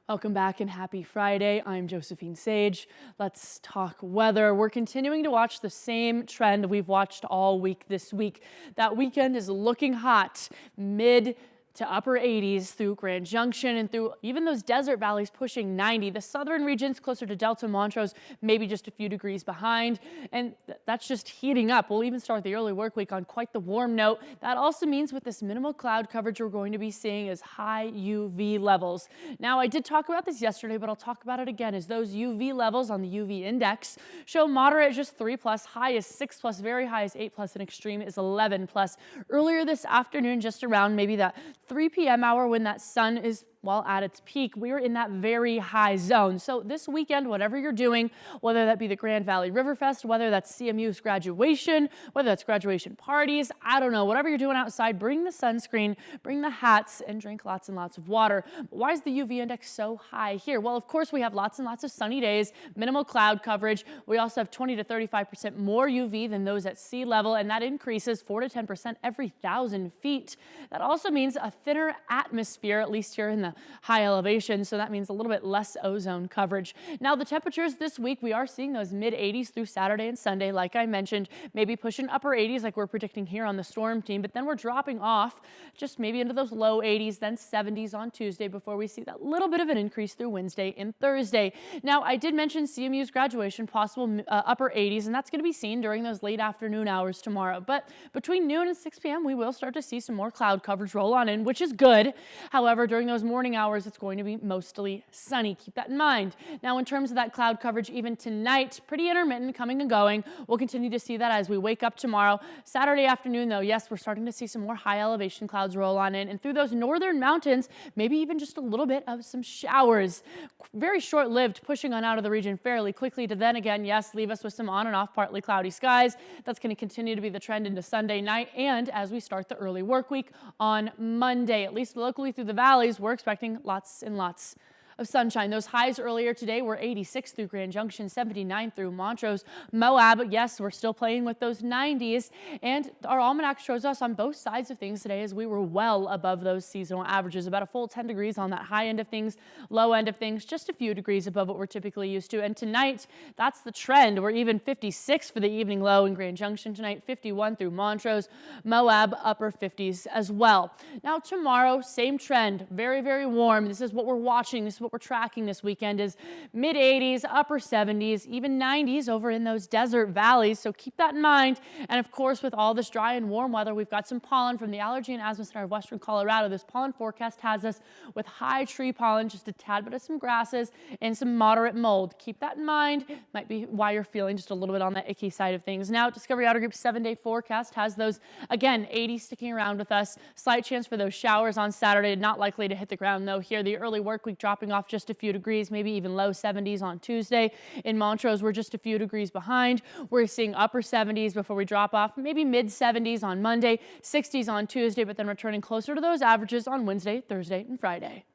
Welcome back and happy Friday. I'm Josephine Sage. Let's talk weather. We're continuing to watch the same trend we've watched all week this week. That weekend is looking hot, mid to upper 80s through Grand Junction and through even those desert valleys pushing 90. The southern regions closer to Delta Montrose, maybe just a few degrees behind. And that's just heating up. We'll even start the early work week on quite the warm note. That also means with this minimal cloud coverage, we're going to be seeing is high UV levels. Now, I did talk about this yesterday, but I'll talk about it again as those UV levels on the UV index show moderate just 3+, high is 6+, very high is 8+, and extreme is 11+. Earlier this afternoon, just around maybe that 3 p.m. hour when that sun is at its peak, we were in that very high zone. So this weekend, whatever you're doing, whether that be the Grand Valley Riverfest, whether that's CMU's graduation, whether that's graduation parties, I don't know, whatever you're doing outside, bring the sunscreen, bring the hats, and drink lots and lots of water. But why is the UV index so high here? Well, of course, we have lots and lots of sunny days, minimal cloud coverage. We also have 20 to 35% more UV than those at sea level, and that increases 4 to 10% every 1,000 feet. That also means a thinner atmosphere, at least here in the high elevation, so that means a little bit less ozone coverage. Now, the temperatures this week, we are seeing those mid 80s through Saturday and Sunday, like I mentioned, maybe pushing upper 80s like we're predicting here on the storm team, but then we're dropping off just maybe into those low 80s, then 70s on Tuesday before we see that little bit of an increase through Wednesday and Thursday. Now, I did mention CMU's graduation, possible upper 80s, and that's going to be seen during those late afternoon hours tomorrow. But between noon and 6 p.m., we will start to see some more cloud coverage roll on in, which is good. However, during those morning hours, it's going to be mostly sunny. Keep that in mind. Now, in terms of that cloud coverage, even tonight, pretty intermittent coming and going. We'll continue to see that as we wake up tomorrow. Saturday afternoon, though, yes, we're starting to see some more high elevation clouds roll on in, and through those northern mountains, maybe even just a little bit of some showers. Very short-lived, pushing on out of the region fairly quickly to then again, yes, leave us with some on and off partly cloudy skies. That's going to continue to be the trend into Sunday night and as we start the early work week on Monday. At least locally through the valleys, we're expecting lots and lots of sunshine. Those highs earlier today were 86 through Grand Junction, 79 through Montrose. Moab, yes, we're still playing with those 90s, and our almanac shows us on both sides of things today as we were well above those seasonal averages, about a full 10 degrees on that high end of things, low end of things, just a few degrees above what we're typically used to. And tonight, that's the trend. We're even 56 for the evening low in Grand Junction tonight, 51 through Montrose, Moab upper 50s as well. Now tomorrow, same trend, very, very warm. This is what we're watching. This is what we're tracking this weekend is mid 80s, upper 70s, even 90s over in those desert valleys. So keep that in mind. And of course, with all this dry and warm weather, we've got some pollen from the Allergy and Asthma Center of Western Colorado. This pollen forecast has us with high tree pollen, just a tad bit of some grasses and some moderate mold. Keep that in mind. Might be why you're feeling just a little bit on the icky side of things. Now, Discovery Outer Group's 7-day forecast has those, again, 80 sticking around with us. Slight chance for those showers on Saturday, not likely to hit the ground though. Here, the early work week dropping off just a few degrees, maybe even low 70s on Tuesday. In Montrose, we're just a few degrees behind. We're seeing upper 70s before we drop off, maybe mid 70s on Monday, 60s on Tuesday, but then returning closer to those averages on Wednesday, Thursday, and Friday.